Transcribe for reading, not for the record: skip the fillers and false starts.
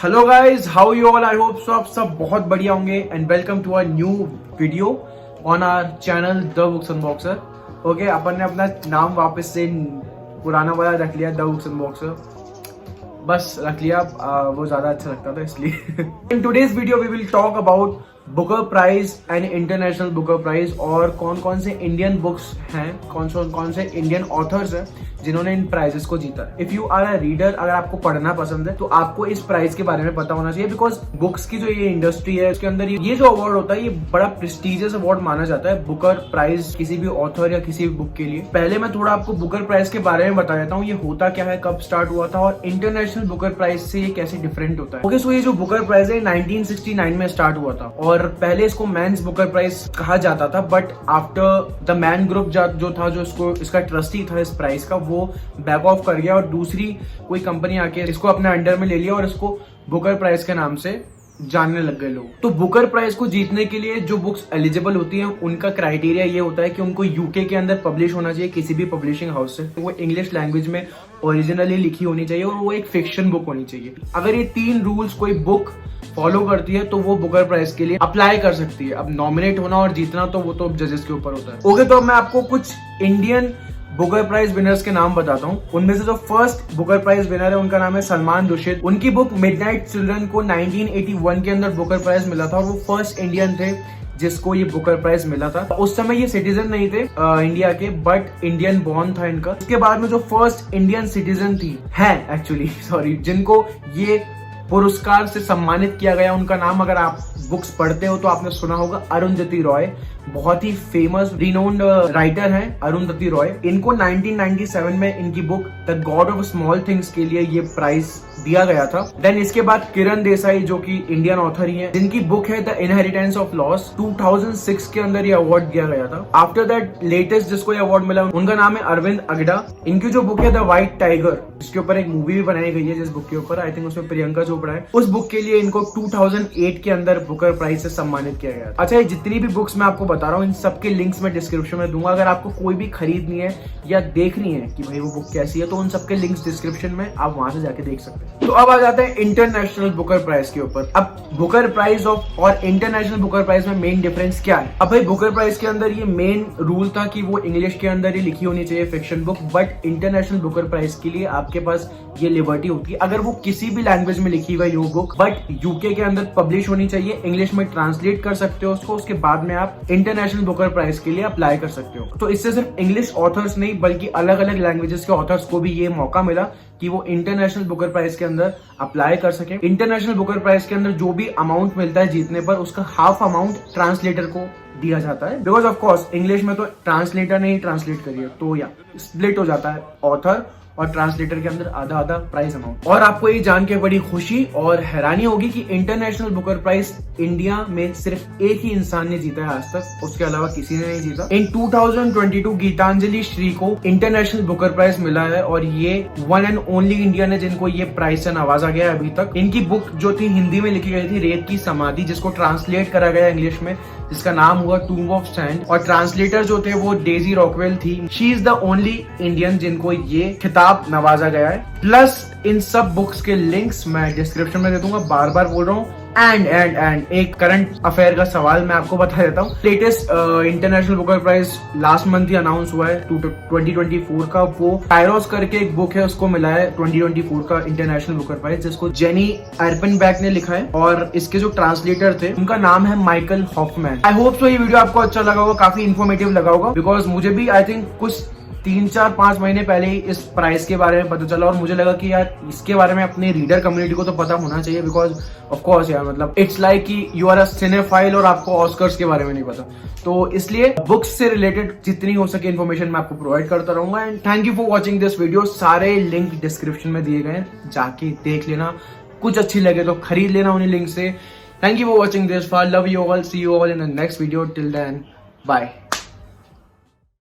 Hello guys, how you all? I hope so आप सब बहुत बढ़िया होंगे and welcome to a new video on our channel the books unboxer. Okay, अपन ने अपना नाम वापस से पुराना वाला रख लिया, द बुक्स अनबॉक्सर। बस रख लिया, वो ज्यादा अच्छा लगता था इसलिए। In today's video we will talk about Booker prize and international Booker prize और कौन कौन से इंडियन बुक्स हैं, कौन से इंडियन ऑथर्स हैं जिन्होंने इन प्राइजेस को जीता। If you are a reader, अगर आपको पढ़ना पसंद है तो आपको इस प्राइज के बारे में पता होना चाहिए, बिकॉज बुक्स की जो ये इंडस्ट्री है उसके अंदर ये जो अवार्ड होता है ये बड़ा प्रेस्टिजियस अवार्ड माना जाता है, बुकर प्राइज किसी भी ऑथर या किसी भी बुक के लिए। पहले मैं थोड़ा आपको बुकर प्राइज के बारे में बता देता हूँ, ये होता क्या है, कब स्टार्ट हुआ था और इंटरनेशनल बुकर प्राइज से ये कैसे डिफरेंट होता है। ओके, सो ये जो बुकर प्राइज है 1969 में स्टार्ट हुआ था और पहले इसको मैन्स बुकर प्राइज कहा जाता था, but after the man group जो था, जो इसका ट्रस्टी था इस प्राइज का, वो बैक ऑफ कर गया और दूसरी कोई कंपनी आके इसको अपने अंडर में ले लिया और इसको बुकर प्राइज के नाम से जानने लग गए लोग। तो बुकर प्राइज को जीतने के लिए जो बुक्स एलिजिबल होती हैं उनका क्राइटेरिया ये होता है कि उनको यूके के अंदर पब्लिश होना चाहिए किसी भी पब्लिशिंग हाउस से, तो वो इंग्लिश लैंग्वेज में ओरिजिनली लिखी होनी चाहिए और वो एक फिक्शन बुक होनी चाहिए। अगर ये 3 रूल्स कोई बुक फॉलो करती है तो वो बुकर प्राइज के लिए अप्लाई कर सकती है। अब नॉमिनेट होना और जीतना तो वो तो जजेस के ऊपर होता है। ओके, तो मैं आपको कुछ इंडियन बुकर प्राइज विनर्स के नाम बताता हूँ। उनमें से जो फर्स्ट बुकर प्राइज विनर है उनका नाम है सलमान रुशिद। उनकी बुक मिडनाइट चिल्ड्रन को 1981 के अंदर बुकर प्राइज मिला था और वो फर्स्ट इंडियन थे जिसको ये बुकर प्राइज मिला था। उस समय ये सिटीजन नहीं थे इंडिया के, बट इंडियन बॉर्न था इनका। इसके बाद में जो फर्स्ट इंडियन सिटीजन थी जिनको ये पुरस्कार से सम्मानित किया गया, उनका नाम अगर आप बुक्स पढ़ते हो तो आपने सुना होगा, अरुंधति रॉय। बहुत ही फेमस रिनोन्ड राइटर हैं अरुंधति रॉय। इनको 1997 में इनकी book the God of small things के लिए ये प्राइज दिया गया था। देन इसके बाद किरण देसाई, जो कि इंडियन ऑथर ही हैं, जिनकी बुक है द इनहेरिटेंस ऑफ लॉस, 2006 के अंदर ये अवार्ड दिया गया था। आफ्टर दैट लेटेस्ट जिसको ये अवार्ड मिला उनका नाम है अरविंद अगडा। इनकी जो बुक है द व्हाइट टाइगर, जिसके ऊपर एक मूवी भी बनाई गई है जिस बुक के ऊपर, आई थिंक उसमें प्रियंका चोपड़ा है, उस बुक के लिए इनको 2008 के अंदर बुकर प्राइज से सम्मानित किया गया। अच्छा, ये जितनी भी बुक्स मैं आपको बता रहा हूँ इन सबके लिंक्स मैं डिस्क्रिप्शन में दूंगा। अगर आपको कोई भी खरीदनी है या देखनी है कि भाई वो बुक कैसी है तो उन सबके लिंक्स डिस्क्रिप्शन में, आप वहां से जाके देख सकते हैं। तो अब आ जाते हैं इंटरनेशनल बुकर प्राइज के ऊपर। अब बुकर प्राइज और इंटरनेशनल बुकर प्राइज में मेन डिफरेंस क्या है? अब भाई बुकर प्राइज के अंदर ये मेन रूल था कि वो इंग्लिश के अंदर ही लिखी होनी चाहिए fiction book, but international Booker prize के लिए आपके पास ये लिबर्टी होती है, अगर वो किसी भी लैंग्वेज में लिखी हुई हो बुक, बट यूके के अंदर पब्लिश होनी चाहिए, इंग्लिश में ट्रांसलेट कर सकते हो उसको, उसके बाद में आप इंटरनेशनल बुकर प्राइज के लिए अप्लाई कर सकते हो। तो इससे सिर्फ इंग्लिश ऑथर्स नहीं बल्कि अलग अलग लैंग्वेजेस के ऑथर्स को भी ये मौका मिला कि वो इंटरनेशनल बुकर प्राइज के अंदर अप्लाई कर सके। इंटरनेशनल बुकर प्राइज के अंदर जो भी अमाउंट मिलता है जीतने पर, उसका हाफ अमाउंट ट्रांसलेटर को दिया जाता है, बिकॉज ऑफ कोर्स इंग्लिश में तो ट्रांसलेटर ने ही ट्रांसलेट करी है, तो या स्प्लिट हो जाता है ऑथर और ट्रांसलेटर के अंदर आधा आधा प्राइस अमाउंट। और आपको ये जान के बड़ी खुशी और हैरानी होगी कि इंटरनेशनल बुकर प्राइज इंडिया में सिर्फ एक ही इंसान ने जीता है आज तक, उसके अलावा किसी ने नहीं जीता। इन 2022 गीतांजलि श्री को इंटरनेशनल बुकर प्राइज मिला है और ये वन एंड ओनली इंडियन है जिनको ये प्राइज से नवाजा गया है अभी तक। इनकी बुक जो थी हिंदी में लिखी गई थी रेत की समाधि, जिसको ट्रांसलेट करा गया इंग्लिश में, जिसका नाम हुआ टूम्ब ऑफ सैंड, और ट्रांसलेटर जो थे वो डेजी रॉकवेल थी। She is the only Indian जिनको ये खिताब नवाजा गया है। प्लस इन सब बुक्स के लिंक्स मैं डिस्क्रिप्शन में दे दूंगा, बार बार बोल रहा हूँ। एंड एक करंट अफेयर का सवाल मैं आपको बता देता हूँ। Latest international Booker prize last month ही अनाउंस हुआ है 2024 का। वो टायरोस करके एक बुक है, उसको मिला है 2024 का इंटरनेशनल बुकर प्राइज, जिसको जेनी अर्पनबैक ने लिखा है और इसके जो ट्रांसलेटर थे उनका नाम है Michael Hoffman. I hope so ये वीडियो आपको अच्छा लगा होगा, काफी इन्फॉर्मेटिव लगा होगा, बिकॉज मुझे भी आई थिंक कुछ 3-4-5 महीने पहले ही इस प्राइस के बारे में पता चला और मुझे लगा कि यार इसके बारे में अपने रीडर कम्युनिटी को तो पता होना चाहिए, बिकॉज ऑफ कोर्स यार, मतलब इट्स लाइक कि यू आर अ सिनेफाइल और आपको ऑस्कर्स के बारे में नहीं पता। तो इसलिए बुक्स से रिलेटेड जितनी हो सके इन्फॉर्मेशन मैं आपको प्रोवाइड करता रहूंगा। And thank you for watching this video. सारे लिंक डिस्क्रिप्शन में दिए गए, जाके देख लेना, कुछ अच्छी लगे तो खरीद लेना उन्हीं लिंक से। Thank you for watching this, love you all, see you all in the next video, till then bye.